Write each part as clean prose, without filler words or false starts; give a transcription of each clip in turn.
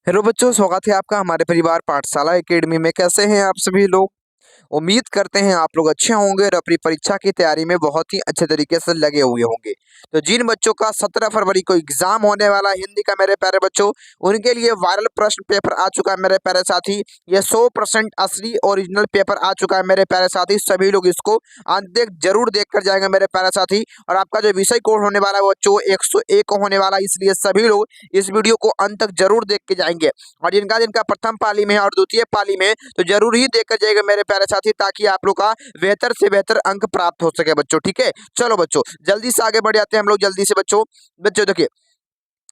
Hello बच्चों, स्वागत है आपका हमारे परिवार पाठशाला एकेडमी में। कैसे हैं आप सभी लोग? उम्मीद करते हैं आप लोग अच्छे होंगे और अपनी परीक्षा की तैयारी में बहुत ही अच्छे तरीके से लगे हुए होंगे। तो जिन बच्चों का 17 फरवरी को एग्जाम होने वाला है हिंदी का, मेरे प्यारे बच्चों, उनके लिए वायरल प्रश्न पेपर आ चुका है मेरे प्यारे साथी। ये 100% असली ओरिजिनल पेपर आ चुका है मेरे प्यारे साथी। सभी लोग इसको अंत तक जरूर देख कर जाएंगे मेरे प्यारे साथी। और आपका जो विषय कोड होने वाला है बच्चों 101 होने वाला है, इसलिए सभी लोग इस वीडियो को अंत तक जरूर देख के जाएंगे। और जिनका जिनका प्रथम पाली में है और द्वितीय पाली में, तो जरूर ही देख कर जाएगा मेरे प्यारे साथी, ताकि आप लोग का बेहतर से बेहतर अंक प्राप्त हो सके बच्चों। ठीक है, चलो बच्चों जल्दी से आगे बढ़ जाते हैं हम लोग जल्दी से बच्चों। बच्चों देखिए,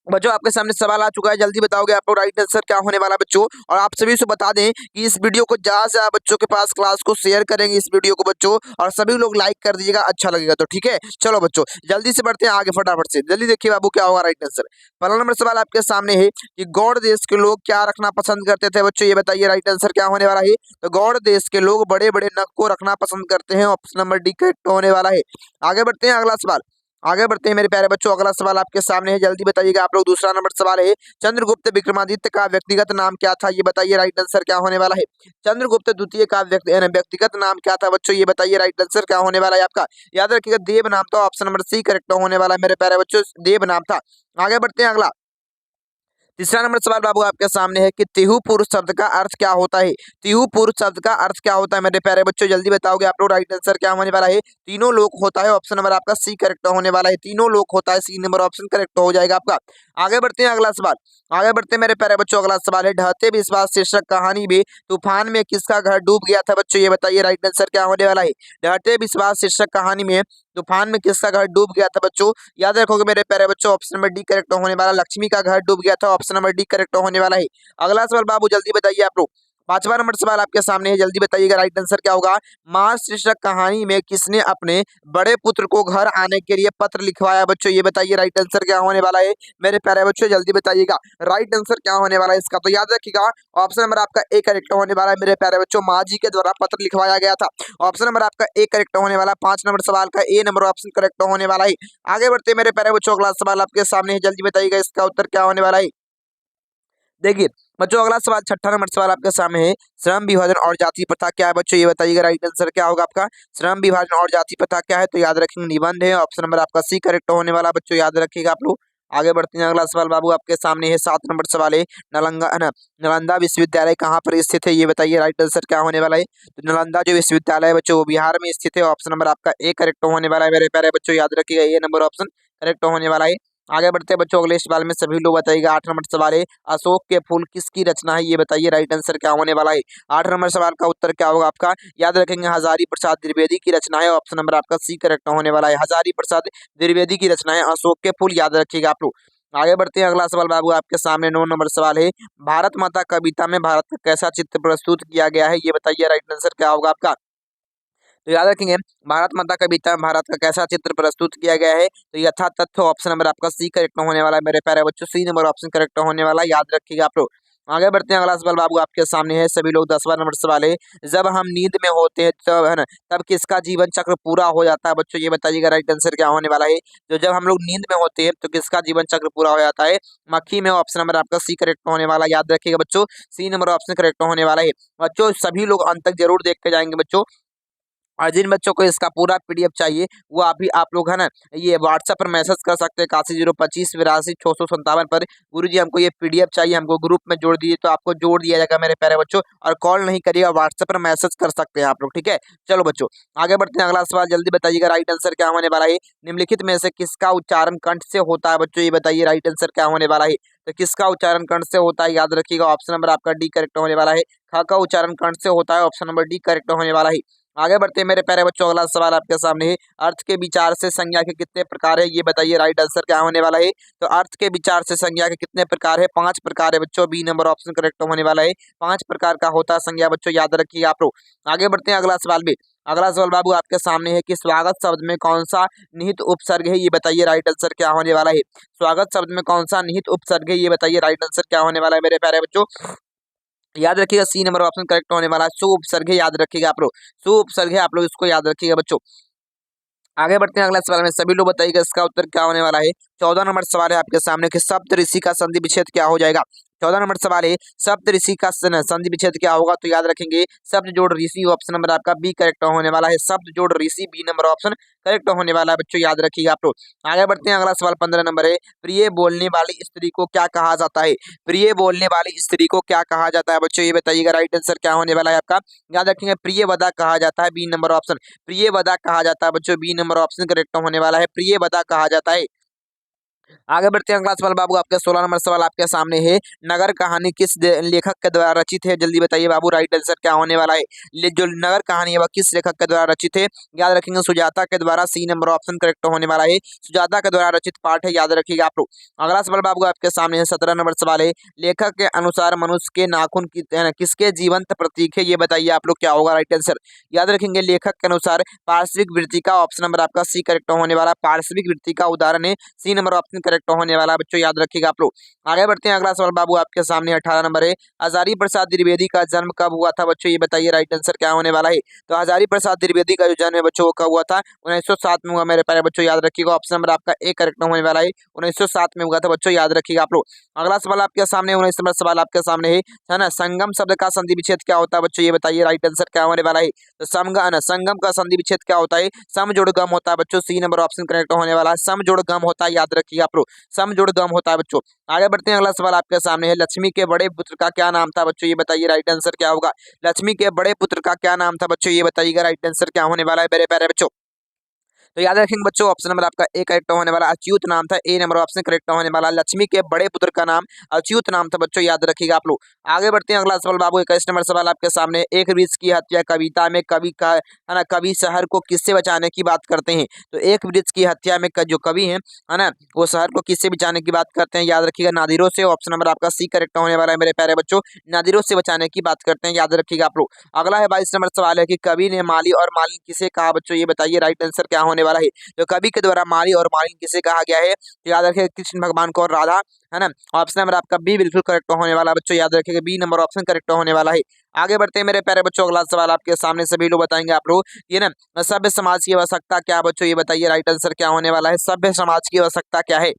बच्चों आपके सामने सवाल आ चुका है, जल्दी बताओगे आप लोग राइट आंसर क्या होने वाला बच्चों। और आप सभी से बता दें कि इस वीडियो को ज्यादा से ज्यादा बच्चों के पास क्लास को शेयर करेंगे इस वीडियो को बच्चों, और सभी लोग लाइक कर दीजिएगा, अच्छा लगेगा तो। ठीक है, चलो बच्चों जल्दी से बढ़ते हैं आगे फटाफट से। जल्दी देखिए बाबू क्या होगा राइट आंसर। पहला नंबर सवाल आपके सामने है कि गौड़ देश के लोग क्या रखना पसंद करते थे बच्चों, ये बताइए राइट आंसर क्या होने वाला है। तो गौड़ देश के लोग बड़े बड़े नख को रखना पसंद करते हैं, ऑप्शन नंबर डी करेक्ट होने वाला है। आगे बढ़ते हैं अगला सवाल। आगे बढ़ते हैं मेरे प्यारे बच्चों, अगला सवाल आपके सामने है, जल्दी बताइएगा आप लोग। दूसरा नंबर सवाल है, चंद्रगुप्त विक्रमादित्य का व्यक्तिगत नाम क्या था, ये बताइए राइट आंसर क्या होने वाला है। चंद्रगुप्त द्वितीय का व्यक्तिगत नाम क्या था बच्चों, ये बताइए राइट आंसर क्या होने वाला है आपका। याद रखिएगा देव नाम था, ऑप्शन नंबर सी करेक्ट होने वाला है मेरे प्यारे बच्चों, देव नाम था। आगे बढ़ते हैं अगला। तीसरा नंबर सवाल बाबू आपके सामने है कि तिहु पुरुष शब्द का अर्थ क्या होता है। तिहु पुरुष शब्द का अर्थ क्या होता है मेरे प्यारे बच्चों, जल्दी बताओगे आप लोग राइट आंसर क्या होने वाला है। तीनों लोक होता है, ऑप्शन नंबर आपका सी करेक्ट होने वाला है। तीनों लोक होता है, सी नंबर ऑप्शन करेक्ट हो जाएगा आपका। आगे बढ़ते हैं अगला सवाल। आगे बढ़ते हैं मेरे प्यारे बच्चों, अगला सवाल है, ढहते विश्वास शीर्षक कहानी में तूफान में किसका घर डूब गया था बच्चों, ये बताइए राइट आंसर क्या होने वाला है। ढहते विश्वास शीर्षक कहानी में तूफान में किसका घर डूब गया था बच्चों, याद रखोगे मेरे प्यारे बच्चों, ऑप्शन नंबर डी करेक्ट होने वाला। लक्ष्मी का घर डूब गया था, ऑप्शन नंबर डी करेक्ट होने वाला है। अगला सवाल बाबू जल्दी बताइए आप लोग। पांचवा नंबर सवाल आपके सामने है, जल्दी बताइएगा राइट आंसर क्या होगा। मां शीर्षक कहानी में किसने अपने बड़े पुत्र को घर आने के लिए पत्र लिखवाया बच्चों, ये बताइए राइट आंसर क्या होने वाला है मेरे प्यारे बच्चों, जल्दी बताइएगा राइट आंसर क्या होने वाला है इसका। तो याद रखिएगा ऑप्शन नंबर आपका ए करेक्ट होने वाला है मेरे प्यारे बच्चों, माँ जी के द्वारा पत्र लिखवाया गया था। ऑप्शन नंबर आपका ए करेक्ट होने वाला। 5 नंबर सवाल का ए नंबर ऑप्शन करेक्ट होने वाला है। आगे बढ़ते हैं मेरे प्यारे बच्चों, अगला सवाल आपके सामने है, जल्दी बताइएगा इसका उत्तर क्या होने वाला है। देखिए बच्चों, अगला सवाल छठा नंबर सवाल आपके सामने है, श्रम विभाजन और जाति प्रथा क्या है बच्चों, ये बताइएगा राइट आंसर क्या होगा आपका। श्रम विभाजन और जाति प्रथा क्या है, तो याद रखेंगे निबंध है, ऑप्शन नंबर आपका सी करेक्ट होने वाला बच्चों, याद रखिएगा आप लोग। आगे बढ़ते हैं अगला सवाल बाबू आपके सामने है, 7 नंबर सवाल है, नालंदा विश्वविद्यालय कहाँ पर स्थित है, ये बताइए राइट आंसर क्या होने वाला है। तो नालंदा जो विश्वविद्यालय है बच्चों वो बिहार में स्थित है, ऑप्शन नंबर आपका ए करेक्ट होने वाला है मेरे प्यारे बच्चों, याद रखिएगा ए नंबर ऑप्शन करेक्ट होने वाला है। आगे बढ़ते हैं बच्चों अगले सवाल में, सभी लोग बताइएगा। 8 नंबर सवाल है, अशोक के फूल किसकी रचना है, ये बताइए राइट आंसर क्या होने वाला है। 8 नंबर सवाल का उत्तर क्या होगा आपका, याद रखेंगे हजारी प्रसाद द्विवेदी की रचना है, ऑप्शन नंबर आपका सी करेक्ट होने वाला है। हजारी प्रसाद द्विवेदी की रचना है अशोक के फूल, याद रखिएगा आप लोग। आगे बढ़ते हैं अगला सवाल बाबू आपके सामने 9 नंबर सवाल है, भारत माता कविता में भारत का कैसा चित्र प्रस्तुत किया गया है, ये बताइए राइट आंसर क्या होगा आपका। तो याद रखेंगे भारत माता कविता में भारत का कैसा चित्र प्रस्तुत किया गया है, तो यथा तथ्य ऑप्शन नंबर आपका सी करेक्ट होने वाला है मेरे प्यारे बच्चों, सी नंबर ऑप्शन करेक्ट होने वाला है, याद रखिएगा आप लोग। आगे बढ़ते हैं अगला सवाल बाबू आपके सामने है, सभी लोग। 10वां नंबर सवाल है, जब हम नींद में होते हैं तब है ना, तब किसका जीवन चक्र पूरा हो जाता है बच्चों, ये बताइएगा राइट आंसर क्या होने वाला है। तो जब हम लोग नींद में होते हैं तो किसका जीवन चक्र पूरा हो जाता है, मक्खी में, ऑप्शन नंबर आपका सी करेक्ट होने वाला, याद रखिएगा बच्चों, सी नंबर ऑप्शन करेक्ट होने वाला है बच्चों। सभी लोग अंत तक जरूर देख के जाएंगे बच्चों। और जिन बच्चों को इसका पूरा पीडीएफ चाहिए वो अभी आप लोग है ना ये व्हाट्सएप पर मैसेज कर सकते हैं 81 025 82 57 पर, गुरुजी हमको ये पीडीएफ चाहिए, हमको ग्रुप में जोड़ दीजिए, तो आपको जोड़ दिया जाएगा मेरे प्यारे बच्चों। और कॉल नहीं करिएगा, व्हाट्सएप पर मैसेज कर सकते हैं आप लोग, ठीक है। चलो बच्चों आगे बढ़ते हैं, अगला सवाल जल्दी बताइएगा राइट आंसर क्या होने वाला है। निम्नलिखित में से किसका उच्चारण कंठ से होता है बच्चों, ये बताइए राइट आंसर क्या होने वाला है। तो किसका उच्चारण कंठ से होता है, याद रखिएगा ऑप्शन नंबर आपका डी करेक्ट होने वाला है। ख का उच्चारण कंठ से होता है, ऑप्शन नंबर डी करेक्ट होने वाला है। आगे बढ़ते हैं मेरे प्यारे बच्चों, अगला सवाल आपके सामने है, अर्थ के विचार से संज्ञा के कितने प्रकार है, ये बताइए राइट आंसर क्या होने वाला है। तो अर्थ के विचार से संज्ञा के कितने प्रकार है, 5 प्रकार है बच्चों, बी नंबर ऑप्शन करेक्ट होने वाला है। 5 प्रकार का होता है संज्ञा बच्चों, याद रखिए आप लोग। आगे बढ़ते हैं अगला सवाल भी। अगला सवाल बाबू आपके सामने है कि स्वागत शब्द में कौन सा निहित उपसर्ग है, ये बताइए राइट आंसर क्या होने वाला है। स्वागत शब्द में कौन सा निहित उपसर्ग है, ये बताइए राइट आंसर क्या होने वाला है मेरे प्यारे बच्चों, याद रखिएगा सी नंबर ऑप्शन करेक्ट होने वाला है। सु उपसर्ग है, याद रखिएगा आप लोग, सु उपसर्ग है, आप लोग इसको याद रखिएगा बच्चों। आगे बढ़ते हैं अगला सवाल में, सभी लोग बताइएगा इसका उत्तर क्या होने वाला है। 14 नंबर सवाल है आपके सामने कि सप्त ऋषि का संधि विच्छेद क्या हो जाएगा। 14 नंबर सवाल है सप्त ऋषि का संधि विच्छेद क्या होगा? तो याद रखेंगे सप्त जोड़ ऋषि, ऑप्शन नंबर आपका बी करेक्ट होने वाला है। सप्त जोड़ ऋषि बी नंबर ऑप्शन करेक्ट होने वाला है बच्चों, याद रखिएगा आप लोग। आगे बढ़ते हैं, अगला सवाल 15 नंबर है प्रिय बोलने वाली स्त्री को क्या कहा जाता है? प्रिय बोलने वाली स्त्री को क्या कहा जाता है बच्चों, ये बताइएगा। राइट आंसर क्या होने वाला है आपका? याद रखेंगे प्रियवदा कहा जाता है, बी नंबर ऑप्शन प्रियवदा कहा जाता है बच्चों, बी नंबर ऑप्शन करेक्ट होने वाला है, प्रियवदा कहा जाता है। आगे बढ़ते हैं, अगला सवाल बाबू आपका 16 नंबर सवाल आपके सामने है नगर कहानी किस लेखक के द्वारा रचित है? जल्दी बताइए बाबू, राइट आंसर क्या होने वाला है? जो नगर कहानी है वह किस लेखक के द्वारा रचित है? याद रखेंगे सुजाता के द्वारा, सी नंबर ऑप्शन करेक्ट होने वाला है, सुजाता के द्वारा रचित पाठ है, याद रखिएगा आप लोग। अगला सवाल बाबू आपके सामने है 17 नंबर सवाल है लेखक के अनुसार मनुष्य के नाखून किसके जीवंत प्रतीक है? ये बताइए आप लोग क्या होगा राइट आंसर? याद रखेंगे लेखक के अनुसार पार्श्विक वृत्ति का, ऑप्शन नंबर आपका सी करेक्ट होने वाला, पार्श्विक वृत्ति का उदाहरण है, सी नंबर ऑप्शन करेक्ट होने वाला बच्चों, याद रखिएगा आप लोग। आगे बढ़ते हैं, अगला सवाल बाबू आपके सामने 18 नंबर है हजारी प्रसाद द्विवेदी का जन्म कब हुआ था बच्चों, ये बताइए। राइट आंसर क्या होने वाला है? तो हजारी प्रसाद द्विवेदी का जो जन्म है बच्चों वो कब हुआ था? 1907 में हुआ मेरे प्यारे बच्चों, याद रखिएगा। ऑप्शन नंबर आपका ए करेक्ट होने वाला है, 1907 में हुआ था बच्चों, याद रखिएगा आप लोग। अगला सवाल आपके सामने 19 नंबर सवाल आपके सामने है ना संगम शब्द का संधि विच्छेद क्या होता है बच्चों, ये बताइए। राइट आंसर क्या होने वाला है? तो संगम का संधि विच्छेद क्या होता है? सम जोड़ गम होता है बच्चों, सी नंबर ऑप्शन करेक्ट होने वाला है, सम जोड़ गम होता है, याद रखिएगा आप लोग, सम जोड़ गम होता है बच्चों। आगे बढ़ते हैं, अगला सवाल आपके सामने है लक्ष्मी के बड़े पुत्र का क्या नाम था बच्चों, ये बताइए। राइट आंसर क्या होगा? लक्ष्मी के बड़े पुत्र का क्या नाम था बच्चों, ये बताइएगा। राइट आंसर क्या होने वाला है मेरे प्यारे बच्चों? तो याद रखेंगे बच्चों ऑप्शन नंबर आपका ए करेक्ट होने वाला, अच्युत नाम था, ए नंबर ऑप्शन करेक्ट होने वाला। लक्ष्मी के बड़े पुत्र का नाम अच्युत नाम था बच्चों, याद रखिएगा आप लोग। आगे बढ़ते हैं, अगला सवाल बाबू 21 नंबर सवाल आपके सामने, एक वृक्ष की हत्या कविता में कवि का है ना कवि शहर को किससे बचाने की बात करते हैं? तो एक वृक्ष की हत्या में जो कवि है ना वो शहर को किससे बचाने की बात करते हैं? याद रखिएगा नादिरों से, ऑप्शन नंबर आपका सी करेक्ट होने वाला है मेरे प्यारे बच्चों, नादिरों से बचाने की बात करते हैं, याद रखिएगा आप लोग। अगला है 22 नंबर सवाल है कि कवि ने माली और मालिन किसे कहा बच्चों, ये बताइए। राइट आंसर क्या होने वाला है? तो कवि के द्वारा माली और मालिन किसे कहा गया है? तो याद रखिए कृष्ण भगवान को और राधा, है ना। ऑप्शन नंबर आपका बी बिल्कुल करेक्ट होने वाला बच्चों, याद रखिएगा बी नंबर ऑप्शन करेक्ट होने वाला है। आगे बढ़ते हैं मेरे प्यारे बच्चों, अगला सवाल आपके सामने सभी लोग बताएंगे आप लोग, ये ना सभ्य समाज की आवश्यकता क्या बच्चों, ये बताइए। राइट आंसर क्या होने वाला है? सभ्य समाज की आवश्यकता क्या है?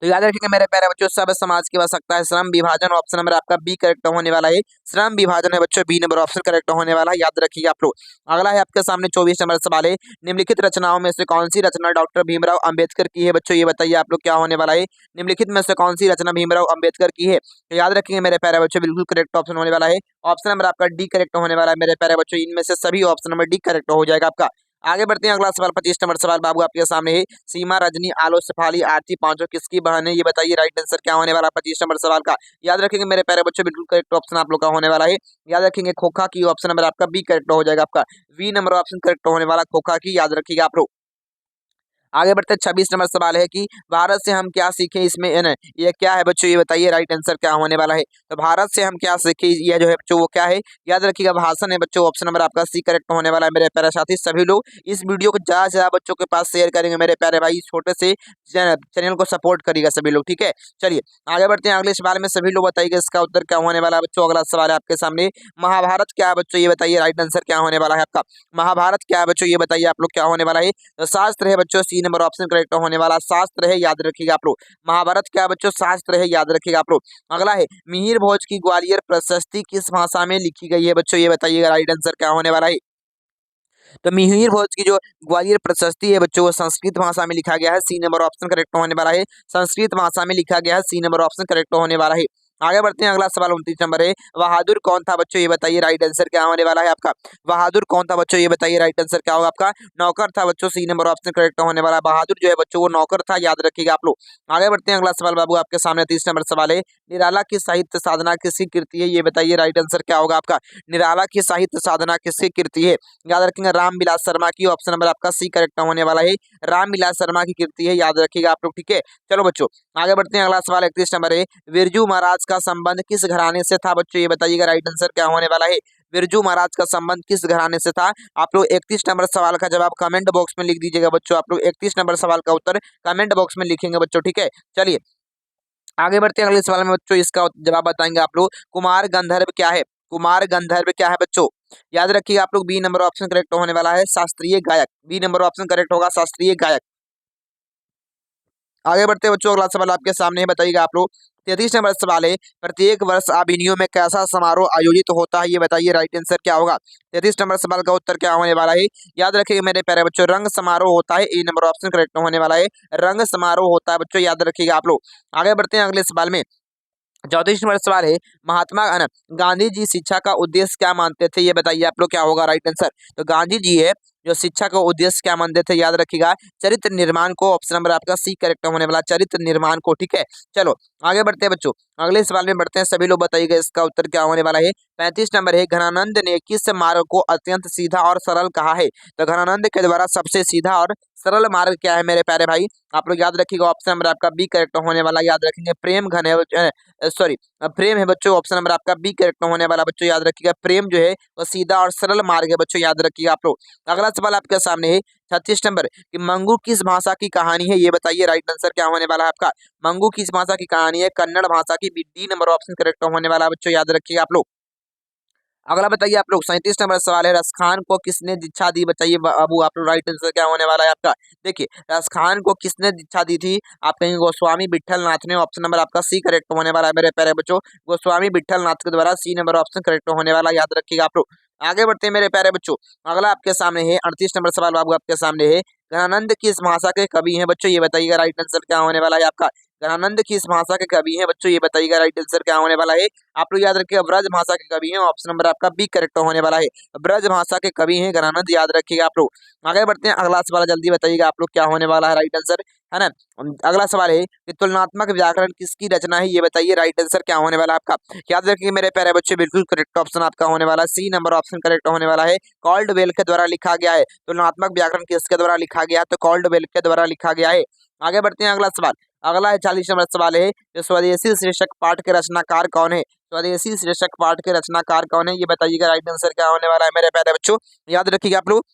तो याद रखिएगा मेरे प्यारे बच्चों सब समाज की आवश्यकता है श्रम विभाजन, ऑप्शन नंबर आपका बी करेक्ट होने वाला है, श्रम विभाजन है बच्चों, बी नंबर ऑप्शन करेक्ट होने वाला है, याद रखिएगा आप लोग। अगला है आपके सामने 24 नंबर सवाल है निम्नलिखित रचनाओं में से कौन सी रचना डॉक्टर भीमराव अंबेडकर की है बच्चों, ये बताइए आप लोग क्या होने वाला है? निम्नलिखित में से कौन सी रचना भीमराव अंबेडकर की है? तो याद रखिएगा मेरे प्यारे बच्चों बिल्कुल करेक्ट ऑप्शन होने वाला है, ऑप्शन नंबर आपका डी करेक्ट होने वाला है मेरे प्यारे बच्चों, इनमें से सभी ऑप्शन नंबर डी करेक्ट हो जाएगा आपका। आगे बढ़ते हैं, अगला सवाल 25 नंबर सवाल बाबू आपके सामने है सीमा रजनी आलो शेफाली आरती पांचों किसकी बहन है? ये बताइए। राइट आंसर क्या होने वाला 25 नंबर सवाल का? याद रखेंगे मेरे प्यारे बच्चों बिल्कुल करेक्ट ऑप्शन आप लोग का होने वाला है, याद रखेंगे खोखा की, ऑप्शन नंबर आपका बी करेक्ट हो जाएगा आपका, बी नंबर ऑप्शन करेक्ट होने वाला खोखा की, याद रखिएगा आप लोग। आगे बढ़ते हैं 26 नंबर सवाल है कि भारत से हम क्या सीखें, इसमें है ना ये क्या है बच्चों, ये बताइए। राइट आंसर क्या होने वाला है? तो भारत से हम क्या सीखें, ये जो है बच्चों वो क्या है? याद रखिएगा भाषण है बच्चों, ऑप्शन नंबर आपका सी करेक्ट होने वाला है मेरे प्यारे साथी। सभी लोग इस वीडियो को ज्यादा से ज्यादा बच्चों के पास शेयर करेंगे मेरे प्यारे भाई, छोटे से चैनल को सपोर्ट करिएगा सभी लोग, ठीक है। चलिए आगे बढ़ते हैं, अगले सवाल में सभी लोग बताइएगा इसका उत्तर क्या होने वाला है बच्चों। अगला सवाल है आपके सामने महाभारत क्या है बच्चों, ये बताइए। राइट आंसर क्या होने वाला है आपका? महाभारत क्या है बच्चों, ये बताइए आप लोग क्या होने वाला है? तो शास्त्र है बच्चों, सी नंबर ऑप्शन करेक्ट होने वाला, शास्त्र है, याद रखिएगा आप लोग। महाभारत क्या है बच्चों? शास्त्र है, याद रखिएगा आप लोग। अगला है मिहिर भोज की ग्वालियर प्रशस्ति किस भाषा में लिखी गई है बच्चों, ये बताइएगा। राइट आंसर क्या होने वाला है? तो मिहिर भोज की जो ग्वालियर प्रशस्ति है बच्चों वो संस्कृत भाषा में लिखा गया है, सी नंबर ऑप्शन करेक्ट होने वाला है, संस्कृत भाषा में लिखा गया है, सी नंबर ऑप्शन करेक्ट होने वाला है। आगे बढ़ते हैं, अगला सवाल 29 नंबर है बहादुर कौन था बच्चों, ये बताइए। राइट आंसर क्या होने वाला है आपका? बहादुर कौन था बच्चों, ये बताइए। राइट आंसर क्या होगा आपका? नौकर था बच्चों, सी नंबर ऑप्शन करेक्ट होने वाला है। बहादुर जो है बच्चों वो नौकर था, याद रखिएगा आप लोग। आगे बढ़ते हैं, अगला सवाल बाबू आपके सामने 30 नंबर सवाल है निराला की साहित्य साधना किसकी कृति है, ये बताइए। राइट आंसर क्या होगा आपका? निराला की साहित्य साधना किसकी कृति है? याद रखेंगे रामविलास शर्मा की, ऑप्शन नंबर आपका सी करेक्ट होने वाला है, रामविलास शर्मा की कृति है, याद रखिएगा आप लोग, ठीक है। चलो बच्चों आगे बढ़ते हैं, अगला सवाल 31 नंबर है बिरजू महाराज का संबंध किस घराने से था बच्चों, ये बताइएगा। राइट आंसर क्या होने वाला है? बिरजू महाराज का संबंध किस घराने से था? आप लोग 31 नंबर सवाल का जवाब कमेंट बॉक्स में लिख दीजिएगा बच्चों, आप लोग 31 नंबर सवाल का उत्तर कमेंट बॉक्स में लिखेंगे बच्चों, ठीक है। चलिए आगे बढ़ते हैं, अगले सवाल में बच्चों इसका जवाब बताएंगे आप लोग। कुमार गंधर्व क्या है? कुमार गंधर्व क्या है बच्चों? याद रखिएगा आप लोग बी नंबर ऑप्शन करेक्ट होने वाला है, शास्त्रीय गायक, बी नंबर ऑप्शन करेक्ट होगा, शास्त्रीय गायक। आगे बढ़ते हैं बच्चों, अगला सवाल आपके सामने है, बताइएगा आप लोग। 33 नंबर सवाल है, प्रत्येक वर्ष अभिनयों में कैसा समारोह आयोजित होता है, ये बताइए। राइट आंसर क्या होगा? 33 नंबर सवाल का उत्तर क्या होने वाला है? याद रखिएगा मेरे प्यारे बच्चों, रंग समारोह होता है। ए नंबर ऑप्शन करेक्ट होने वाला है, रंग समारोह होता है बच्चों, याद रखिएगा आप लोग। आगे बढ़ते हैं अगले सवाल में। 34 नंबर सवाल है, महात्मा गांधी जी शिक्षा का उद्देश्य क्या मानते थे, ये बताइए आप लोग क्या होगा राइट आंसर। तो गांधी जी है जो शिक्षा का उद्देश्य क्या मानते थे, याद रखिएगा, चरित्र निर्माण को। ऑप्शन नंबर आपका सी करेक्ट होने वाला, चरित्र निर्माण को। ठीक है, चलो आगे बढ़ते हैं बच्चों, अगले सवाल में बढ़ते हैं। सभी लोग बताइएगा इसका उत्तर क्या होने वाला है। 35 नंबर है, घनानंद ने किस मार्ग को अत्यंत सीधा और सरल कहा है? तो घनानंद के द्वारा सबसे सीधा और सरल मार्ग क्या है मेरे प्यारे भाई? आप लोग याद रखिएगा, ऑप्शन नंबर आपका बी करेक्ट होने वाला, याद रखेंगे, प्रेम घन है, सॉरी प्रेम है बच्चों। ऑप्शन नंबर आपका बी करेक्ट होने वाला बच्चों, याद रखिएगा, प्रेम जो है वो सीधा और सरल मार्ग है बच्चों, याद रखिएगा आप लोग। अगला सवाल आपके सामने है 36 नंबर, कि मंगू किस भाषा की कहानी है, ये बताइए। राइट आंसर क्या होने वाला है आपका? मंगू किस भाषा की कहानी है? कन्नड़ भाषा की। डी नंबर ऑप्शन करेक्ट होने वाला है बच्चों, याद रखिएगा आप लोग। अगला बताइए आप लोग, 37 नंबर सवाल है, रसखान को किसने दीक्षा दी, बताइए बाबू आप लोग। राइट आंसर क्या होने वाला है आपका? देखिए, रसखान को किसने दीक्षा दी थी? आप कहेंगे गोस्वामी विट्ठल नाथ ने। ऑप्शन नंबर आपका सी करेक्ट होने वाला है मेरे प्यारे बच्चों, गोस्वामी विट्ठल नाथ के द्वारा। सी नंबर ऑप्शन करेक्ट होने वाला, याद रखिएगा आप लोग। आगे बढ़ते हैं मेरे प्यारे बच्चों, अगला आपके सामने है 38 नंबर सवाल बाबू आपके सामने है, गणानंद किस भाषा के कवि हैं बच्चों, ये बताइएगा। राइट आंसर क्या होने वाला है आपका? गणानंद किस भाषा के कवि हैं बच्चों, ये बताइएगा। राइट आंसर क्या होने वाला है? आप लोग याद रखिएगा, ब्रज भाषा के कवि हैं। ऑप्शन नंबर आपका बी करेक्ट होने वाला है, ब्रज भाषा के कवि हैं गणानंद, याद रखिएगा आप लोग। आगे बढ़ते हैं, अगला सवाल जल्दी बताइएगा आप लोग क्या होने वाला है राइट आंसर, है ना। अगला सवाल है कि तुलनात्मक व्याकरण किसकी रचना है, ये बताइए। राइट आंसर क्या होने वाला है आपका? याद रखिए मेरे प्यारे बच्चे, बिल्कुल करेक्ट ऑप्शन आपका होने वाला है, सी नंबर ऑप्शन करेक्ट होने वाला है, कॉल्डवेल के द्वारा लिखा गया है। तुलनात्मक व्याकरण किसके द्वारा लिखा गया है? तो कॉल्डवेल के द्वारा लिखा गया है। आगे बढ़ते हैं, अगला सवाल, अगला है 40 नंबर सवाल है, जो स्वदेशी शीर्षक पाठ के रचनाकार कौन है? स्वदेशी शीर्षक पाठ के रचनाकार कौन है, ये बताइएगा। राइट आंसर क्या होने वाला है मेरे प्यारे बच्चों, याद रखिएगा आप लोग,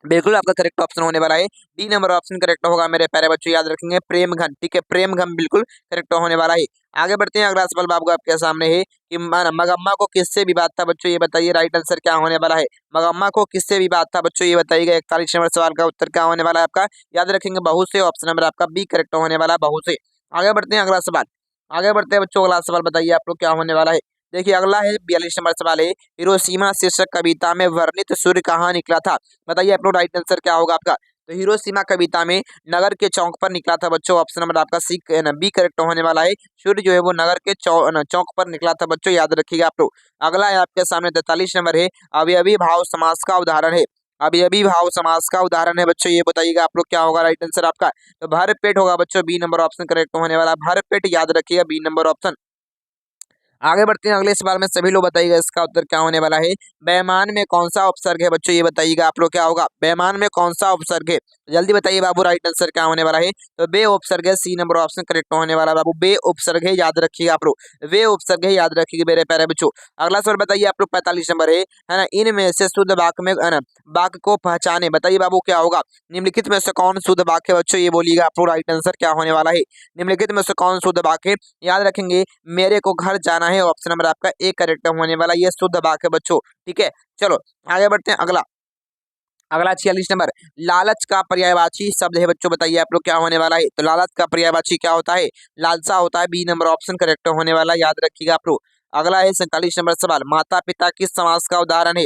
बिल्कुल आपका करेक्ट ऑप्शन होने वाला है, डी नंबर ऑप्शन करेक्ट होगा मेरे प्यारे बच्चों, याद रखेंगे, प्रेम घन। ठीक है, प्रेम घन बिल्कुल करेक्ट होने वाला है। आगे बढ़ते हैं, अगला सवाल बाबू आपके सामने है कि मगम्मा को किससे विवाद था बच्चों, ये बताइए। राइट आंसर क्या होने वाला है? मगम्मा को किससे विवाद था बच्चों, ये बताइएगा। 41 नंबर सवाल का उत्तर क्या होने वाला है आपका? याद रखेंगे, बहू से। ऑप्शन नंबर आपका बी करेक्ट होने वाला, बहू से। आगे बढ़ते हैं, अगला सवाल, आगे बढ़ते हैं बच्चों, अगला सवाल बताइए आप लोग क्या होने वाला है। देखिए, अगला है 42 नंबर सवाल है, हिरोशिमा शीर्षक कविता में वर्णित सूर्य कहाँ निकला था, बताइए आप लोग। राइट आंसर क्या होगा आपका? तो हिरोशिमा कविता में नगर के चौक पर निकला था बच्चों। ऑप्शन नंबर आपका सी बी करेक्ट होने वाला है, सूर्य जो है वो नगर के चौक पर निकला था बच्चों, याद रखिएगा आप लोग। अगला है आपके सामने 43 नंबर है, अवयवी भाव समास का उदाहरण है। अवयवी भाव समास का उदाहरण है बच्चों, ये बताइएगा आप लोग क्या होगा राइट आंसर आपका? तो भर पेट होगा बच्चों, बी नंबर ऑप्शन करेक्ट होने वाला, भर पेट, याद रखिएगा, बी नंबर ऑप्शन। आगे बढ़ते हैं, अगले सवाल में सभी लोग बताइएगा इसका उत्तर क्या होने वाला है। बेईमान में कौन सा उपसर्ग है बच्चों, ये बताइएगा आप लोग क्या होगा। बेईमान में कौन सा उपसर्ग है, जल्दी बताइए बाबू। राइट आंसर क्या होने वाला है? तो बे उपसर्ग है, सी नंबर ऑप्शन करेक्ट होने वाला बाबू, बे उपसर्ग है, याद रखिएगा आप लोग, वे उपसर्ग है, याद रखिएगा मेरे प्यारे बच्चों। अगला सवाल बताइए आप लोग, 45 नंबर है ना, इनमें से शुद्ध वाक्य में, है ना, वाक्य को पहचाने, बताइए बाबू क्या होगा। निम्नलिखित में से कौन शुद्ध वाक्य है बच्चों, ये बोलिएगा आप लोग। राइट आंसर क्या होने वाला है? निम्नलिखित में से कौन शुद्ध वाक्य, याद रखेंगे, मेरे को घर जाना है। ऑप्शन नंबर आपका एक करेक्ट होने वाला, ये शुद्ध वाक्य बच्चों। ठीक है, चलो आगे बढ़ते हैं, अगला, अगला 46 नंबर, लालच का पर्यायवाची शब्द है बच्चों, बताइए आप लोग क्या होने वाला है। तो लालच का पर्यायवाची क्या होता है? लालसा होता है, बी नंबर ऑप्शन करेक्ट होने वाला, याद रखिएगा आप लोग। अगला है 47 नंबर सवाल, माता पिता किस समास का उदाहरण है?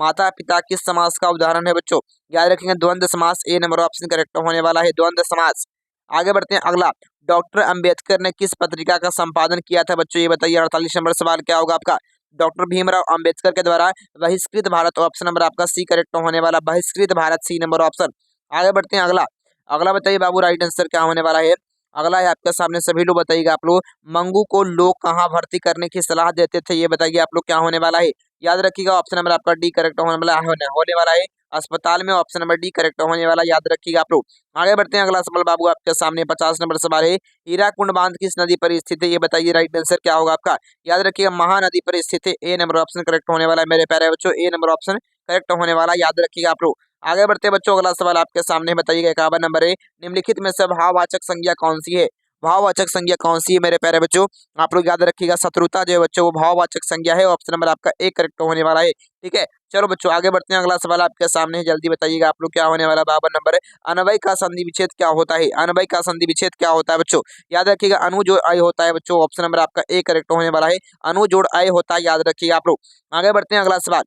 माता पिता किस समास का उदाहरण है बच्चों, याद रखेंगे, द्वंद्व समास, ए नंबर ऑप्शन करेक्ट होने वाला है, द्वंद्व समास। आगे बढ़ते हैं, अगला, डॉक्टर अंबेडकर ने किस पत्रिका का संपादन किया था बच्चों, ये बताइए। 48 नंबर सवाल क्या होगा आपका? डॉक्टर भीमराव अंबेडकर के द्वारा बहिष्कृत भारत। ऑप्शन नंबर आपका सी करेक्ट होने वाला, बहिष्कृत भारत, सी नंबर ऑप्शन। आगे बढ़ते हैं, अगला, अगला बताइए बाबू, राइट आंसर क्या होने वाला है? अगला है आपके सामने, सभी लोग बताइएगा आप लोग, मंगू को लोग कहाँ भर्ती करने की सलाह देते थे, ये बताइए आप लोग क्या होने वाला है? याद रखिएगा, ऑप्शन नंबर आपका डी करेक्ट होने वाला है, अस्पताल में। ऑप्शन नंबर डी करेक्ट होने वाला, याद रखिएगा आप लोग। आगे बढ़ते हैं, अगला सवाल बाबू आपके सामने 50 नंबर सवाल है, हीराकुंड बांध किस नदी पर स्थित है, ये बताइए। राइट आंसर क्या होगा आपका? याद रखिएगा, महानदी पर स्थित है, ए नंबर ऑप्शन करेक्ट होने वाला है मेरे प्यारे बच्चों, ए नंबर ऑप्शन करेक्ट होने वाला, याद रखिएगा आप लोग। आगे बढ़ते हैं बच्चों, अगला सवाल आपके सामने बताइएगा, 51 नंबर है, निम्नलिखित में से भाववाचक संज्ञा कौन सी है? भाववाचक संज्ञा कौन सी है मेरे प्यारे बच्चों? आप लोग याद रखिएगा, शत्रुता जो है बच्चों वो भाववाचक संज्ञा है। ऑप्शन नंबर आपका ए करेक्ट होने वाला है। ठीक है, चलो बच्चों आगे बढ़ते हैं। अगला सवाल आपके सामने है, जल्दी बताइएगा आप लोग क्या होने वाला है। 52 नंबर है, अनवय का संधि विच्छेद क्या होता है? अनवय का संधि विच्छेद क्या होता है बच्चों? याद रखिएगा, अनु जोड़ आय होता है बच्चों। ऑप्शन नंबर आपका ए करेक्ट होने वाला है, अनु जोड़ आय होता है, याद रखिएगा आप लोग। आगे बढ़ते हैं, अगला सवाल।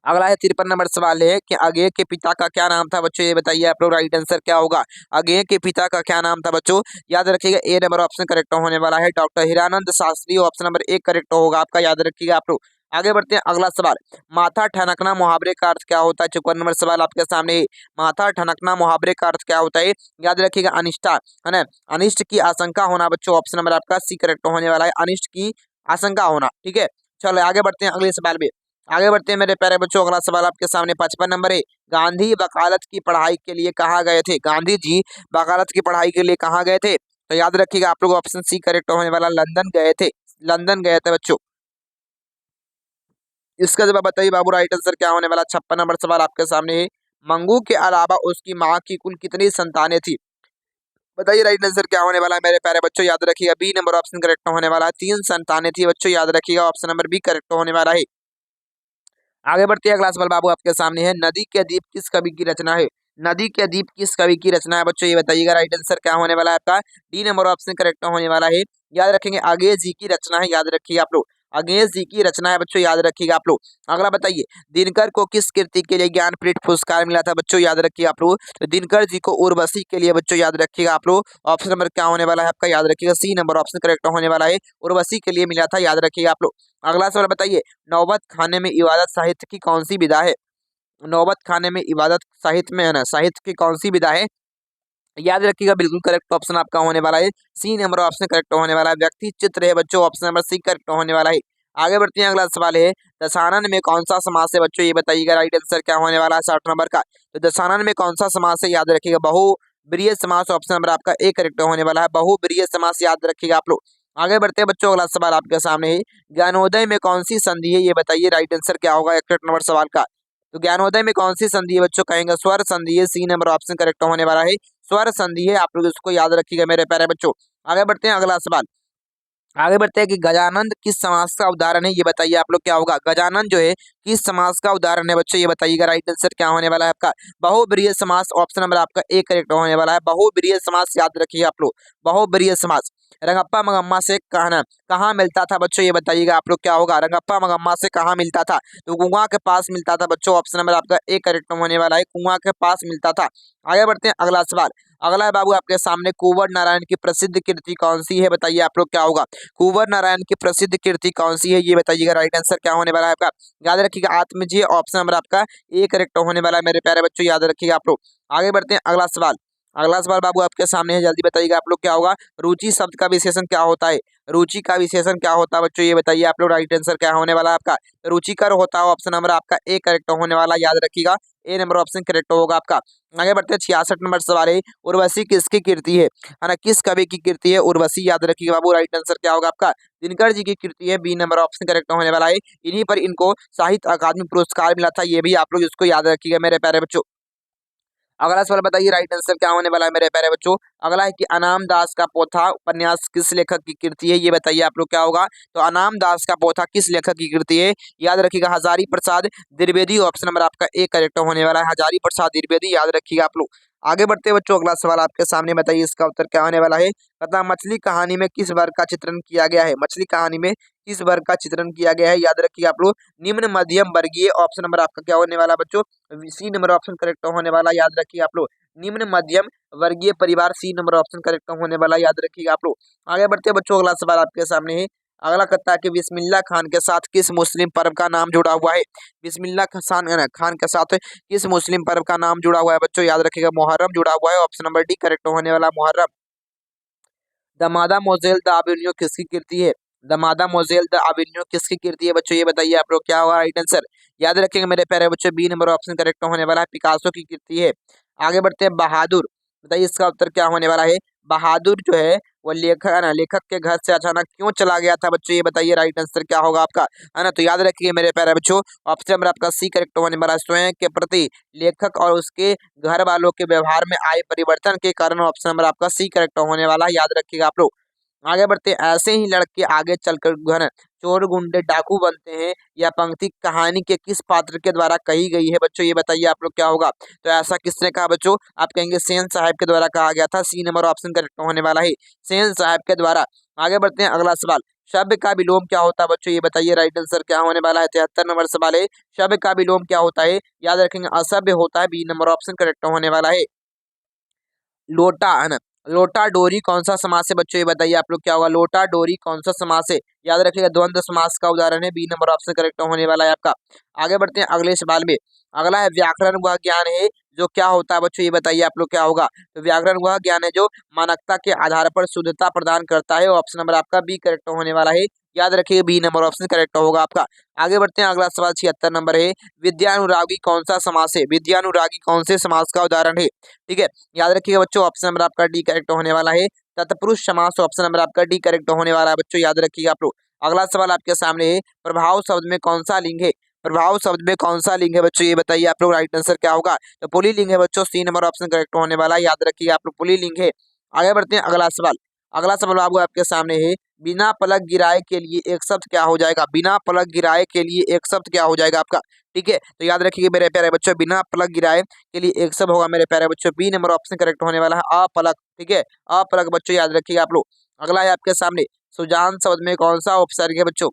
अगला है 53 नंबर सवाल है कि अगेय के पिता का क्या नाम था बच्चों? ये बताइए आप लोग, राइट आंसर क्या होगा? अगेय के पिता का क्या नाम था बच्चों? याद रखिएगा, ए नंबर ऑप्शन करेक्ट होने वाला है, doctor Hiranand Shastri. Option number एक करेक्ट होगा आपका, याद रखिएगा आप लोग। आगे बढ़ते हैं, अगला सवाल। माथा ठनकना मुहावरे का अर्थ क्या होता है? 54 नंबर सवाल आपके सामने है, माथा ठनकना मुहावरे का अर्थ क्या होता है? याद रखिएगा, अनिष्टा है ना, अनिष्ट की आशंका होना बच्चों। ऑप्शन नंबर आपका सी करेक्ट होने वाला है, अनिष्ट की आशंका होना। ठीक है, चलो आगे बढ़ते हैं अगले सवाल में। आगे बढ़ते हैं मेरे प्यारे बच्चों, अगला सवाल आपके सामने 55 नंबर है, गांधी वकालत की पढ़ाई के लिए कहाँ गए थे? गांधी जी वकालत की पढ़ाई के लिए कहाँ गए थे? तो याद रखिएगा आप लोग, ऑप्शन सी करेक्ट होने वाला, लंदन गए थे। लंदन गए थे बच्चों। इसका जवाब बताइए बाबू, राइट आंसर क्या होने वाला? 56 नंबर सवाल आपके सामने है, मंगू के अलावा उसकी माँ की कुल कितनी संतानें थी? बताइए राइट आंसर क्या होने वाला है मेरे प्यारे बच्चों? याद रखिएगा, बी नंबर ऑप्शन करेक्ट होने वाला है, 3 संतानें थी बच्चों। याद रखिएगा, ऑप्शन नंबर बी करेक्ट होने वाला है। आगे बढ़ते हैं, अगला सवाल बाबू आपके सामने है, नदी के द्वीप किस कवि की रचना है? नदी के द्वीप किस कवि की रचना है बच्चों? ये बताइएगा, राइट आंसर क्या होने वाला है आपका? डी नंबर ऑप्शन करेक्ट होने वाला है। याद रखेंगे, अगेय जी की रचना है, याद रखिए आप लोग, अगेय जी की रचना है बच्चों, याद रखिएगा आप लोग। अगला बताइए, दिनकर को किस कृति के लिए ज्ञानपीठ पुरस्कार मिला था बच्चों? याद रखिए आप लोग, तो दिनकर जी को उर्वशी के लिए बच्चों, याद रखिएगा आप लोग। ऑप्शन नंबर क्या होने वाला है आपका? याद रखिएगा, सी नंबर ऑप्शन करेक्ट होने वाला है, उर्वशी के लिए मिला था, याद रखिएगा आप लोग। अगला सवाल बताइए, नौबत खाने में इबादत साहित्य की कौन सी विधा है? नौबत खाने में इबादत साहित्य में है ना, साहित्य की कौन सी विधा है? याद रखिएगा, बिल्कुल करेक्ट ऑप्शन आपका होने वाला है, सी नंबर ऑप्शन करेक्ट होने वाला है, व्यक्ति चित्र है बच्चों। ऑप्शन नंबर सी करेक्ट होने वाला है। आगे बढ़ते हैं, अगला सवाल है, दशानन में कौन सा समास है बच्चों? ये बताइएगा, राइट आंसर क्या होने वाला है? 60 नंबर का, तो दशानन में कौन सा समास है? याद रखिएगा, बहुब्रीहि समास। ऑप्शन नंबर आपका ए करेक्ट होने वाला है, बहुब्रीहि समास, याद रखिएगा आप लोग। आगे बढ़ते हैं बच्चों, अगला सवाल आपके सामने है, ज्ञानोदय में कौन सी संधि है? ये बताइए, राइट आंसर क्या होगा 61 नंबर सवाल का? तो ज्ञानोदय में कौन सी संधि है बच्चों? कहेंगे स्वर संधि है, सी नंबर ऑप्शन करेक्ट होने वाला है, स्वर संधि है। आप लोग इसको याद रखिएगा मेरे प्यारे बच्चों। आगे बढ़ते हैं, अगला सवाल। आगे बढ़ते हैं कि गजानंद किस समास का उदाहरण है? ये बताइए आप लोग, क्या होगा? गजानंद जो है किस समास का उदाहरण है बच्चों? ये बताइएगा, राइट आंसर क्या होने वाला है आपका? बहुब्रीहि समास। ऑप्शन नंबर आपका ए करेक्ट होने वाला है, बहुब्रीहि समास, याद रखिए आप लोग, बहुब्रीहि समास। रंगप्पा मगम्मा से कहना कहाँ मिलता था बच्चों? ये बताइएगा आप लोग, क्या होगा? रंगप्पा मगम्मा से कहाँ मिलता था? तो कुआं के पास मिलता था बच्चों। ऑप्शन नंबर आपका ए करेक्ट होने वाला है, कुआं के पास मिलता था। आगे बढ़ते हैं, अगला सवाल। अगला है बाबू आपके सामने, कुंवर नारायण की प्रसिद्ध कृति कौन सी है? बताइए आप लोग, क्या होगा? कुंवर नारायण की प्रसिद्ध कृति कौन सी है? ये बताइएगा, राइट आंसर क्या होने वाला है आपका? याद रखिएगा, आत्मजीय। ऑप्शन नंबर आपका ए करेक्ट होने वाला है मेरे प्यारे बच्चों, याद रखिएगा आप लोग। आगे बढ़ते हैं, अगला सवाल। अगला सवाल बाबू आपके सामने है, जल्दी बताइएगा आप लोग, क्या होगा? रुचि शब्द का विशेषण क्या होता है? रुचि का विशेषण क्या होता है बच्चों? ये बताइए आप लोग, राइट आंसर क्या होने वाला है आपका? रुचिकर होता है। ऑप्शन नंबर आपका ए करेक्ट होने वाला, याद रखिएगा, ए नंबर ऑप्शन करेक्ट होगा आपका। आगे बढ़ते हैं, 66 नंबर सवाल है, उर्वशी किसकी कृति है ना, किस कवि की कृति है उर्वशी? याद रखिएगा बाबू, राइट आंसर क्या होगा आपका? दिनकर जी की कृति है, बी नंबर ऑप्शन करेक्ट होने वाला है। इन्हीं पर इनको साहित्य अकादमी पुरस्कार मिला था, ये भी आप लोग इसको याद रखिएगा मेरे प्यारे बच्चों। अगला सवाल बताइए, राइट आंसर क्या होने वाला है मेरे प्यारे बच्चों? अगला है कि अनाम दास का पोथा उपन्यास किस लेखक की कृति है? ये बताइए आप लोग, क्या होगा? तो अनाम दास का पोथा किस लेखक की कृति है? याद रखिएगा, हजारी प्रसाद द्विवेदी। ऑप्शन नंबर आपका ए करेक्ट होने वाला है, हजारी प्रसाद द्विवेदी, याद रखिएगा आप लोग। आगे बढ़ते हैं बच्चों, अगला सवाल आपके सामने, बताइए इसका उत्तर क्या होने वाला है? तथा मछली कहानी में किस वर्ग का चित्रण किया गया है? मछली कहानी में किस वर्ग का चित्रण किया गया है? याद रखिए आप लोग, निम्न मध्यम वर्गीय। ऑप्शन नंबर आपका क्या होने वाला बच्चों? सी नंबर ऑप्शन करेक्ट होने वाला, याद रखिए आप लोग, निम्न मध्यम वर्गीय परिवार, सी नंबर ऑप्शन करेक्ट होने वाला, याद रखिएगा आप लोग। आगे बढ़ते हैं बच्चों, अगला सवाल आपके सामने है। अगला कहता है कि बिस्मिल्लाह खान के साथ किस मुस्लिम पर्व का नाम जुड़ा हुआ है? बिस्मिल्लाह खान के साथ किस मुस्लिम पर्व का नाम जुड़ा हुआ है बच्चों? याद रखिएगा, मुहर्रम जुड़ा हुआ है। ऑप्शन नंबर डी करेक्ट होने वाला, मुहर्रम। दमादा मोजेल द आबिलियो किसकी कृति है? दमादा मोजेल द आबिलियो किसकी कृति है बच्चों? ये बताइए आप लोग, क्या होगा राइट आंसर? याद रखेंगे मेरे प्यारे बच्चों, बी नंबर ऑप्शन करेक्ट होने वाला है, पिकासो की कृति है। आगे बढ़ते हैं, बहादुर। बताइए इसका उत्तर क्या होने वाला है? बहादुर जो है वो लेखक है ना, लेखक के घर से अचानक क्यों चला गया था बच्चों, ये बताइए। राइट आंसर क्या होगा आपका, है ना। तो याद रखिए मेरे प्यारे बच्चों, ऑप्शन नंबर आपका सी करेक्ट होने वाला है। स्वयं के प्रति लेखक और उसके घर वालों के व्यवहार में आए परिवर्तन के कारण ऑप्शन नंबर आपका सी करेक्ट होने वाला है, याद रखिएगा आप लोग। आगे बढ़ते हैं, ऐसे ही लड़के आगे चलकर घर चोर गुंडे डाकू बनते हैं, या पंक्ति कहानी के किस पात्र के द्वारा कही गई है बच्चों, ये बताइए आप लोग क्या होगा। तो ऐसा किसने कहा बच्चों, आप कहेंगे सेन साहब के द्वारा कहा गया था। सी नंबर ऑप्शन करेक्ट होने वाला है, सेन साहब के द्वारा। आगे बढ़ते हैं, अगला सवाल, शब्द का विलोम क्या होता है बच्चों, ये बताइए। राइट आंसर क्या होने वाला है, 73 नंबर सवाल है, शब्द का विलोम क्या होता है, याद रखेंगे असभ्य होता है। बी नंबर ऑप्शन करेक्ट होने वाला है। लोटा, है ना, लोटा डोरी कौन सा समास है बच्चों, ये बताइए आप लोग क्या होगा। लोटा डोरी कौन सा समास है, याद रखिएगा द्वंद्व समास का उदाहरण है। बी नंबर ऑप्शन करेक्ट होने वाला है आपका। आगे बढ़ते हैं अगले सवाल में, अगला है व्याकरण वह ज्ञान है जो क्या होता है बच्चों, ये बताइए आप लोग क्या होगा। तो व्याकरण वह ज्ञान है जो मानकता के आधार पर शुद्धता प्रदान करता है। ऑप्शन नंबर आपका बी करेक्ट होने वाला है, याद रखिए बी नंबर ऑप्शन करेक्ट होगा आपका। आगे बढ़ते हैं, अगला सवाल 76 नंबर है, विद्यानुरागी कौन सा समास है, विद्यानुरागी कौन से समास का उदाहरण है, ठीक है। याद रखिएगा बच्चों, ऑप्शन नंबर आपका डी करेक्ट होने वाला है। तत्पुरुष समास ऑप्शन नंबर आपका डी करेक्ट होने वाला है बच्चों, याद रखिएगा आप लोग। अगला सवाल आपके सामने है, प्रभाव शब्द में कौन सा लिंग है, प्रभाव शब्द में कौन सा लिंग है बच्चों, ये बताइए आप लोग। राइट आंसर क्या होगा, तो पुल्लिंग है बच्चों। सी नंबर ऑप्शन करेक्ट होने वाला है, याद रखिए आप लोग पुल्लिंग है। आगे बढ़ते हैं, अगला सवाल, अगला सवाल बाबू आपके सामने है, बिना पलक गिराए के लिए एक शब्द क्या हो जाएगा, बिना पलक गिराए के लिए एक शब्द क्या हो जाएगा आपका, ठीक है। तो याद रखिए मेरे प्यारे बच्चों, बिना पलक गिराए के लिए एक शब्द होगा मेरे प्यारे बच्चों, बी नंबर ऑप्शन करेक्ट होने वाला है, अपलक, ठीक है, अपलक बच्चों, याद रखिए आप लोग। अगला है आपके सामने, सुजान शब्द में कौन सा उपसर्ग है बच्चों,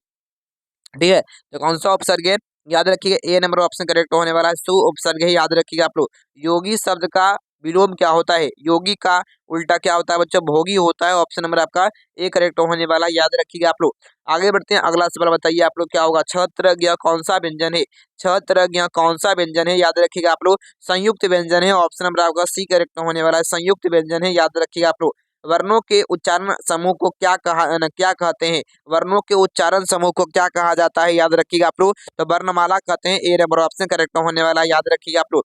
ठीक है। तो कौन सा उपसर्ग है, याद रखिएगा ए नंबर ऑप्शन करेक्ट होने वाला है, सु उपसर्ग है, याद रखिएगा आप लोग। योगी शब्द का विलोम क्या होता है, योगी का उल्टा क्या होता है बच्चों, भोगी होता है। ऑप्शन नंबर आपका ए करेक्ट होने वाला है, याद रखिएगा आप लोग। आगे बढ़ते हैं, अगला सवाल बताइए आप लोग क्या होगा, छत्रज्ञ कौन सा व्यंजन है, छत्रज्ञ कौन सा व्यंजन है, याद रखिएगा आप लोग। संयुक्त व्यंजन है, ऑप्शन नंबर आपका सी करेक्ट होने वाला है, संयुक्त व्यंजन है, याद रखिएगा आप लोग। वर्णों के उच्चारण समूह को क्या कहते हैं, वर्णों के उच्चारण समूह को क्या कहा जाता है, याद रखिएगा आप लोग। तो वर्णमाला कहते हैं, ए नंबर ऑप्शन करेक्ट होने वाला है, याद रखिएगा आप लोग।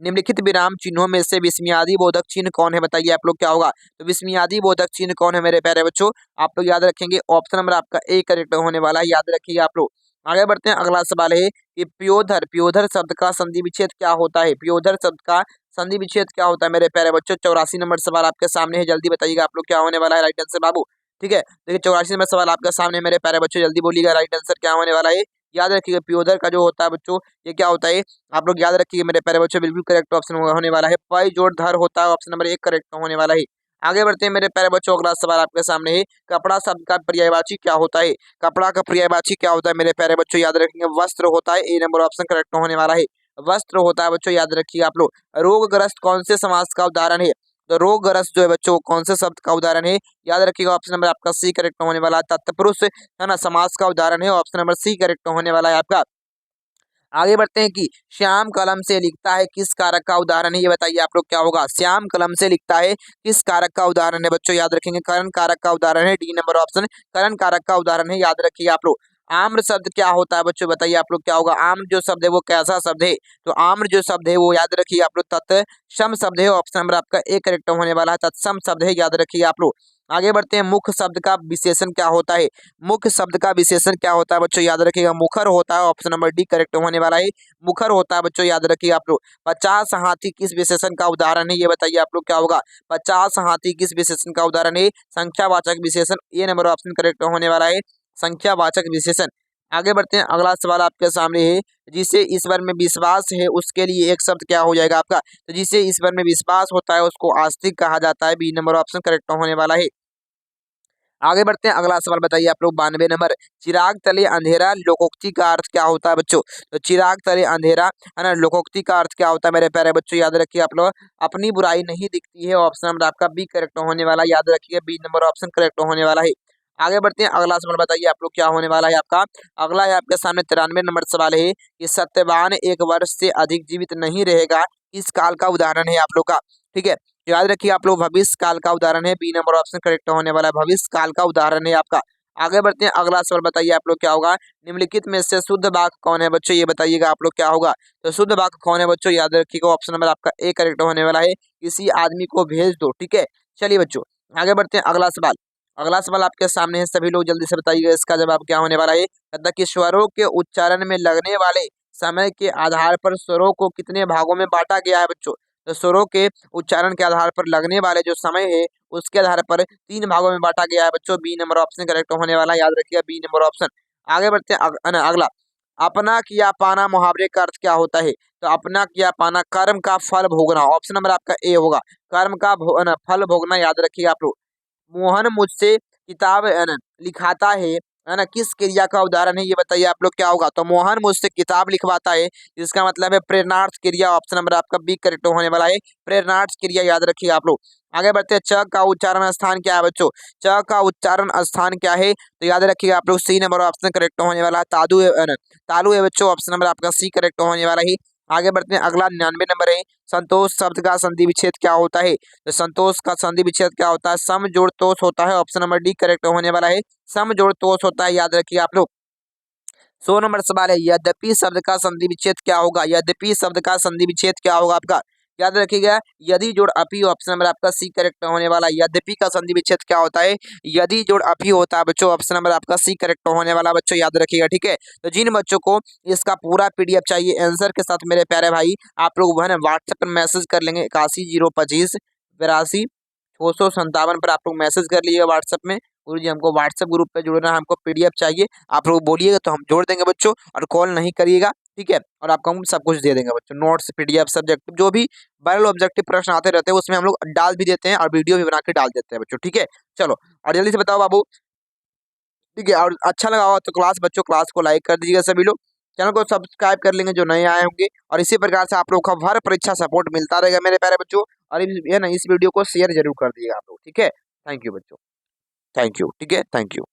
निम्नलिखित विराम चिन्हों में से विस्मयादि बोधक चिन्ह कौन है, बताइए आप लोग क्या होगा। तो विस्मयादि बोधक चिन्ह कौन है मेरे प्यारे बच्चों, आप लोग याद रखेंगे, ऑप्शन नंबर आपका ए करेक्ट होने वाला है, याद रखिए आप लोग। आगे बढ़ते हैं, अगला सवाल है कि प्योधर, प्योधर शब्द का संधि विच्छेद क्या होता है, प्योधर शब्द का संधि विच्छेद क्या होता है मेरे प्यारे बच्चों। 84 नंबर सवाल आपके सामने है, जल्दी बताइएगा आप लोग क्या होने वाला है। राइट आंसर बाबू, ठीक है। देखिए 84 नंबर सवाल आपके सामने मेरे प्यारे बच्चों, जल्दी बोलिएगा राइट आंसर क्या होने वाला है। याद रखिएगा प्योधर का जो होता है बच्चों, ये क्या होता है, आप लोग याद रखिए मेरे प्यारे बच्चों, बिल्कुल करेक्ट ऑप्शन होने वाला है, पय जोड़ धर होता है, ऑप्शन नंबर एक करेक्ट होने वाला है। आगे बढ़ते हैं मेरे प्यारे बच्चों, अगला सवाल आपके सामने है, कपड़ा शब्द का पर्यायवाची क्या होता है, कपड़ा का पर्यायवाची क्या होता है मेरे प्यारे बच्चों, याद रखेंगे वस्त्र होता है, ए नंबर ऑप्शन करेक्ट होने वाला है, वस्त्र होता है बच्चों, याद रखिए आप लोग। रोगग्रस्त कौन से समास का उदाहरण है, तो रोगग्रस्त जो है बच्चों कौन से शब्द का उदाहरण है, याद रखिएगा ऑप्शन नंबर आपका सी करेक्ट होने वाला है, तत्पुरुष है ना समास का उदाहरण है, ऑप्शन नंबर सी करेक्ट होने वाला है आपका। आगे बढ़ते हैं कि श्याम कलम से लिखता है किस कारक का उदाहरण है, ये बताइए आप लोग क्या होगा। श्याम कलम से लिखता है किस कारक का उदाहरण है बच्चों, याद रखेंगे करण कारक का उदाहरण है, डी नंबर ऑप्शन करण कारक का उदाहरण है, याद रखिए आप लोग। आम्र शब्द क्या होता है बच्चों, बताइए आप लोग क्या होगा। आम्र जो शब्द है वो कैसा शब्द है, तो आम्र जो शब्द है वो याद रखिए आप लोग तत्सम शब्द है, ऑप्शन नंबर आपका ए करेक्ट होने वाला है, तत्सम शब्द है, याद रखिए आप लोग। आगे बढ़ते हैं, मुख्य शब्द का विशेषण क्या होता है, मुख्य शब्द का विशेषण क्या होता है बच्चों, याद रखिएगा मुखर होता है, ऑप्शन नंबर डी करेक्ट होने वाला है, मुखर होता है बच्चों, याद रखिए आप लोग। 50 हाथी किस विशेषण का उदाहरण है, ये बताइए आप लोग क्या होगा। 50 हाथी किस विशेषण का उदाहरण है, संख्यावाचक विशेषण, ए नंबर ऑप्शन करेक्ट होने वाला है, संख्यावाचक विशेषण। आगे बढ़ते हैं, अगला सवाल आपके सामने है, जिसे ईश्वर में विश्वास है उसके लिए एक शब्द क्या हो जाएगा आपका। तो जिसे ईश्वर में विश्वास होता है उसको आस्तिक कहा जाता है, बी नंबर ऑप्शन करेक्ट होने वाला है। आगे बढ़ते हैं, अगला सवाल बताइए आप लोग 92 नंबर, चिराग तले अंधेरा लोकोक्ति का अर्थ क्या होता है बच्चों। तो चिराग तले अंधेरा है ना, लोकोक्ति का अर्थ क्या होता है मेरे प्यारे बच्चों, याद रखिए आप लोग। अपनी बुराई नहीं दिखती है, ऑप्शन नंबर आपका बी करेक्ट होने वाला है, याद रखिए बी नंबर ऑप्शन करेक्ट होने वाला है। आगे बढ़ते हैं, अगला सवाल बताइए आप लोग क्या होने वाला है आपका। अगला है आपके सामने 93 नंबर सवाल है कि सत्यवान 1 वर्ष से अधिक जीवित नहीं रहेगा, इस काल का उदाहरण है आप लोग का, ठीक है। याद रखिए आप लोग भविष्य काल का उदाहरण है, बी नंबर ऑप्शन करेक्ट होने वाला है, भविष्य काल का उदाहरण है आपका। आगे बढ़ते हैं, अगला सवाल बताइए आप लोग क्या होगा। निम्नलिखित में से शुद्ध वाक्य कौन है बच्चों, ये बताइएगा आप लोग क्या होगा। तो शुद्ध वाक्य कौन है बच्चों, याद रखिएगा ऑप्शन नंबर आपका ए करेक्ट होने वाला है, किसी आदमी को भेज दो, ठीक है। चलिए बच्चों, आगे बढ़ते हैं अगला सवाल। अगला सवाल आपके सामने है, सभी लोग जल्दी से बताइएगा इसका जवाब क्या होने वाला है। कहता है कि स्वरों के उच्चारण में लगने वाले समय के आधार पर स्वरों को कितने भागों में बांटा गया है बच्चों। तो स्वरों के उच्चारण के आधार पर लगने वाले जो समय है उसके आधार पर 3 भागों में बांटा गया है बच्चों। बी नंबर ऑप्शन करेक्ट होने वाला है, याद रखिएगा बी नंबर ऑप्शन। आगे बढ़ते हैं अगला। अपना किया पाना मुहावरे का अर्थ क्या होता है। तो अपना किया पाना कर्म का फल भोगना, ऑप्शन नंबर आपका ए होगा। कर्म का फल भोगना, याद रखिएगा आप लोग। मोहन मुझसे किताब है ना लिखाता है ना, किस क्रिया का उदाहरण है ये बताइए आप लोग क्या होगा। तो मोहन मुझसे किताब लिखवाता है, इसका मतलब है प्रेरणार्थ क्रिया, ऑप्शन नंबर आपका बी करेक्ट होने वाला है। प्रेरणार्थ क्रिया, याद रखिए आप लोग। आगे बढ़ते हैं, च का उच्चारण स्थान क्या है बच्चों। च का उच्चारण स्थान क्या है, तो याद रखिएगा आप लोग सी नंबर ऑप्शन करेक्ट होने वाला है। तालु है बच्चों, ऑप्शन नंबर आपका सी करेक्ट होने वाला है। आगे बढ़ते हैं, अगला 99 नंबर है, संतोष शब्द का संधि विच्छेद क्या होता है। तो संतोष का संधि विच्छेद क्या होता है, सम जोड़ तोष होता है, ऑप्शन नंबर डी करेक्ट होने वाला है। सम जोड़ तोष होता है, याद रखिए आप लोग। 100 नंबर सवाल है, यद्यपि शब्द का संधि विच्छेद क्या होगा। यद्यपि शब्द का संधि विच्छेद क्या होगा आपका, याद रखिएगा यदि जोड़ अपी, ऑप्शन नंबर आपका सी करेक्ट होने वाला है। यद्यपि का संधि विच्छेद क्या होता है, यदि जोड़ अपी होता है बच्चों, ऑप्शन नंबर आपका सी करेक्ट होने वाला बच्चों, याद रखिएगा, ठीक है। तो जिन बच्चों को इसका पूरा पीडीएफ चाहिए आंसर के साथ मेरे प्यारे भाई, आप लोग है ना व्हाट्सएप पर मैसेज कर लेंगे 81 025 82 657 पर आप लोग मैसेज कर लीजिएगा व्हाट्सएप में। गुरु जी हमको व्हाट्सएप ग्रुप पे जुड़ना है, हमको पीडीएफ चाहिए, आप लोग बोलिएगा तो हम जोड़ देंगे बच्चों। और कॉल नहीं करिएगा, ठीक है। और आपको हम सब कुछ दे देंगे बच्चों, नोट्स पीडीएफ सब्जेक्ट जो भी वायरल ऑब्जेक्टिव प्रश्न आते रहते हैं उसमें हम लोग डाल भी देते हैं और वीडियो भी बना के डाल देते हैं बच्चों, ठीक है। चलो और जल्दी से बताओ बाबू, ठीक है। और अच्छा लगा होगा तो बच्चों क्लास को लाइक कर दीजिएगा सभी लोग, चैनल को सब्सक्राइब कर लेंगे जो नए आए होंगे। और इसी प्रकार से आप लोग का हर परीक्षा सपोर्ट मिलता रहेगा मेरे प्यारे बच्चों। और है ना इस वीडियो को शेयर जरूर कर दीजिएगा आप लोग, ठीक है। थैंक यू बच्चों, थैंक यू, ठीक है, थैंक यू।